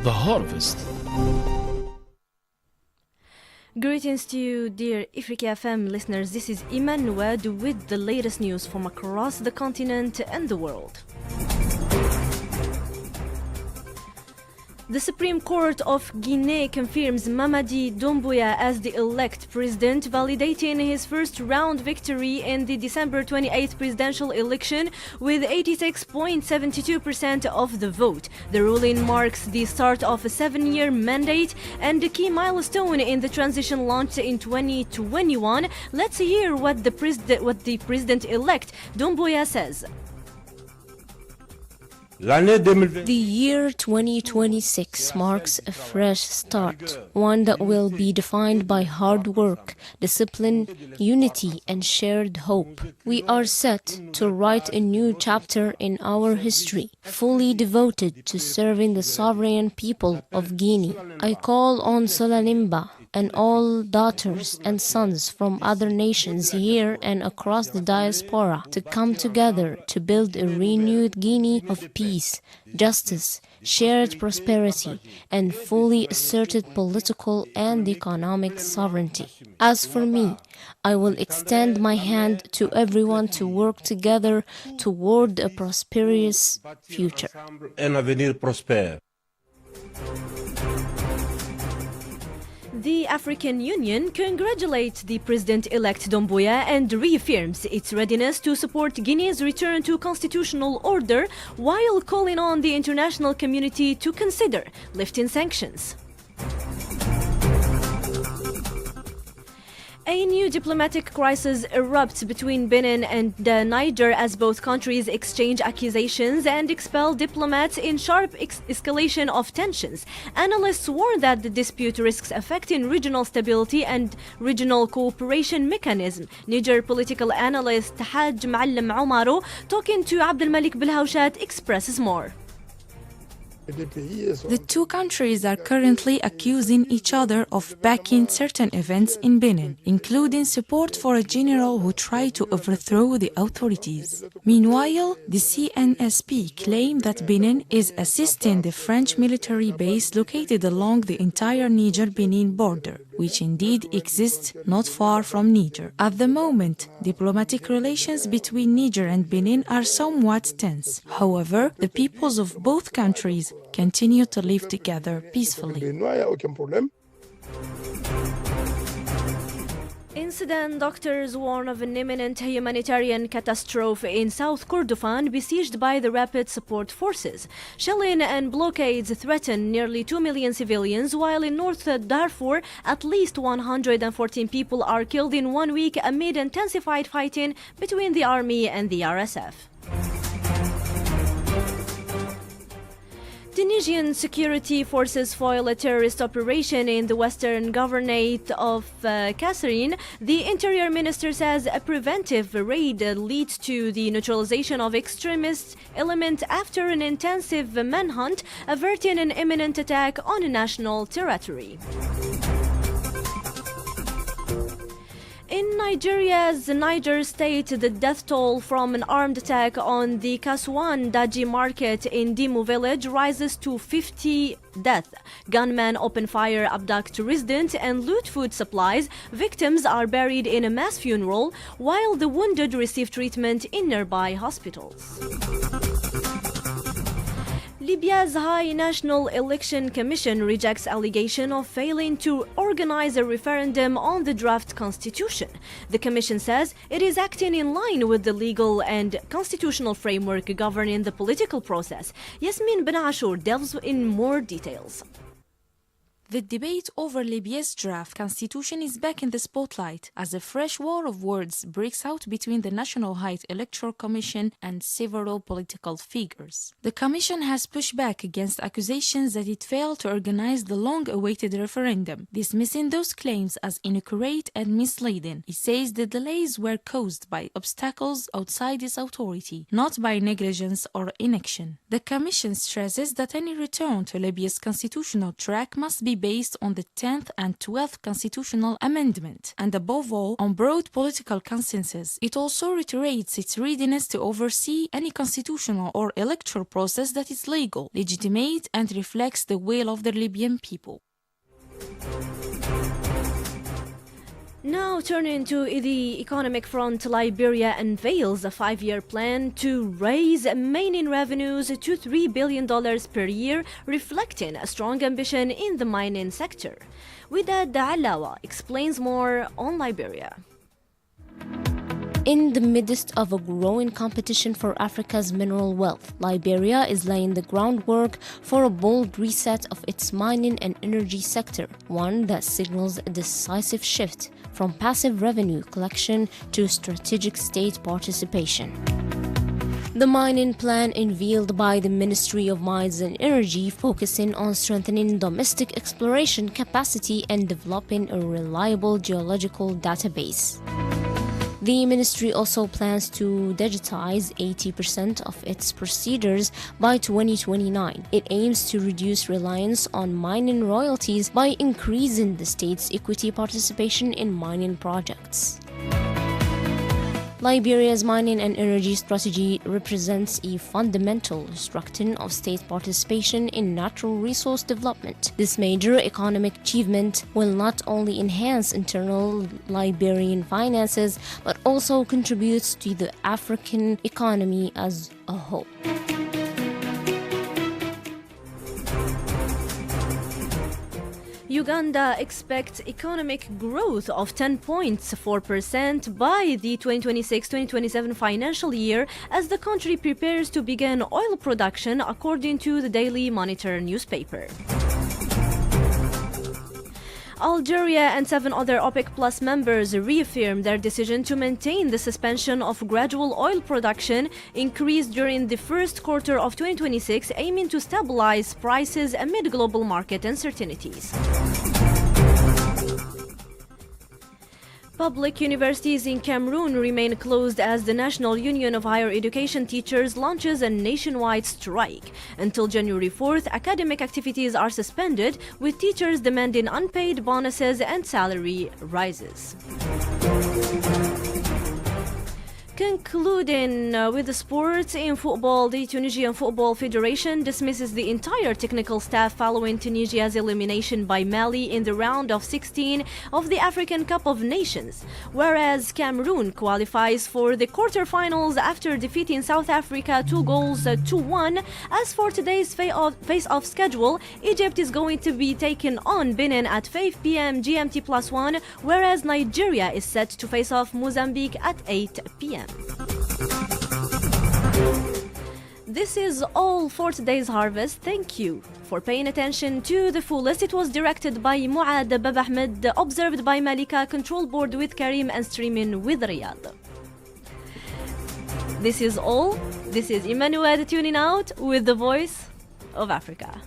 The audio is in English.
the harvest. Greetings to you, dear Ifriqiya FM listeners. This is Imene Nouad with the latest news from across the continent and the world. The Supreme Court of Guinea confirms Mamadi Doumbouya as the elect president, validating his first-round victory in the December 28th presidential election with 86.72% of the vote. The ruling marks the start of a 7-year mandate and a key milestone in the transition launched in 2021. Let's hear what the president-elect Doumbouya says. The year 2026 marks a fresh start, one that will be defined by hard work, discipline, unity, and shared hope. We are set to write a new chapter in our history, fully devoted to serving the sovereign people of Guinea. I call on Solanimba and all daughters and sons from other nations here and across the diaspora to come together to build a renewed Guinea of peace, justice, shared prosperity, and fully asserted political and economic sovereignty. As for me, I will extend my hand to everyone to work together toward a prosperous future. The African Union congratulates the president-elect Doumbouya and reaffirms its readiness to support Guinea's return to constitutional order while calling on the international community to consider lifting sanctions. A new diplomatic crisis erupts between Benin and Niger as both countries exchange accusations and expel diplomats in sharp escalation of tensions. Analysts warn that the dispute risks affecting regional stability and regional cooperation mechanism. Niger political analyst Haj Ma'allim Omaro, talking to Abdelmalik Belhawshat, expresses more. The two countries are currently accusing each other of backing certain events in Benin, including support for a general who tried to overthrow the authorities. Meanwhile, the CNSP claim that Benin is assisting the French military base located along the entire Niger-Benin border, which indeed exists not far from Niger. At the moment, diplomatic relations between Niger and Benin are somewhat tense. However, the peoples of both countries continue to live together peacefully. In Sudan, doctors warn of an imminent humanitarian catastrophe in South Kordofan, besieged by the Rapid Support Forces. Shelling and blockades threaten nearly 2 million civilians, while in North Darfur, at least 114 people are killed in 1 week amid intensified fighting between the army and the RSF. Tunisian security forces foil a terrorist operation in the western governorate of Kasserine. The interior minister says a preventive raid leads to the neutralization of extremist elements after an intensive manhunt, averting an imminent attack on a national territory. In Nigeria's Niger state, the death toll from an armed attack on the Kasuan Daji market in Dimu village rises to 50 deaths. Gunmen open fire, abduct residents, and loot food supplies. Victims are buried in a mass funeral, while the wounded receive treatment in nearby hospitals. Libya's High National Election Commission rejects allegation of failing to organize a referendum on the draft constitution. The commission says it is acting in line with the legal and constitutional framework governing the political process. Yasmin Ben Ashur delves in more details. The debate over Libya's draft constitution is back in the spotlight as a fresh war of words breaks out between the National High Electoral Commission and several political figures. The commission has pushed back against accusations that it failed to organize the long-awaited referendum, dismissing those claims as inaccurate and misleading. It says the delays were caused by obstacles outside its authority, not by negligence or inaction. The commission stresses that any return to Libya's constitutional track must be based on the 10th and 12th constitutional amendment, and above all, on broad political consensus. It also reiterates its readiness to oversee any constitutional or electoral process that is legal, legitimate, and reflects the will of the Libyan people. Now turning to the economic front, Liberia unveils a 5-year plan to raise mining revenues to $3 billion per year, reflecting a strong ambition in the mining sector. Widad Alawa explains more on Liberia. In the midst of a growing competition for Africa's mineral wealth, Liberia is laying the groundwork for a bold reset of its mining and energy sector, one that signals a decisive shift from passive revenue collection to strategic state participation. The mining plan unveiled by the Ministry of Mines and Energy focusing on strengthening domestic exploration capacity and developing a reliable geological database. The ministry also plans to digitize 80% of its procedures by 2029. It aims to reduce reliance on mining royalties by increasing the state's equity participation in mining projects. Liberia's mining and energy strategy represents a fundamental restructuring of state participation in natural resource development. This major economic achievement will not only enhance internal Liberian finances, but also contributes to the African economy as a whole. Uganda expects economic growth of 10.4% by the 2026-2027 financial year as the country prepares to begin oil production, according to the Daily Monitor newspaper. Algeria and 7 other OPEC Plus members reaffirmed their decision to maintain the suspension of gradual oil production increase during the first quarter of 2026, aiming to stabilize prices amid global market uncertainties. Public universities in Cameroon remain closed as the National Union of Higher Education Teachers launches a nationwide strike. Until January 4th, academic activities are suspended, with teachers demanding unpaid bonuses and salary rises. Concluding with the sports in football, the Tunisian Football Federation dismisses the entire technical staff following Tunisia's elimination by Mali in the round of 16 of the African Cup of Nations, whereas Cameroon qualifies for the quarterfinals after defeating South Africa 2-1. As for today's face-off schedule, Egypt is going to be taking on Benin at 5 p.m. GMT+1, whereas Nigeria is set to face off Mozambique at 8 p.m. This is all for today's harvest. Thank you for paying attention to the fullest. It was directed by Muad Bab Ahmed, observed by Malika, control board with Karim, and streaming with Riyadh. This is all. This is Imene Nouad tuning out with the voice of Africa.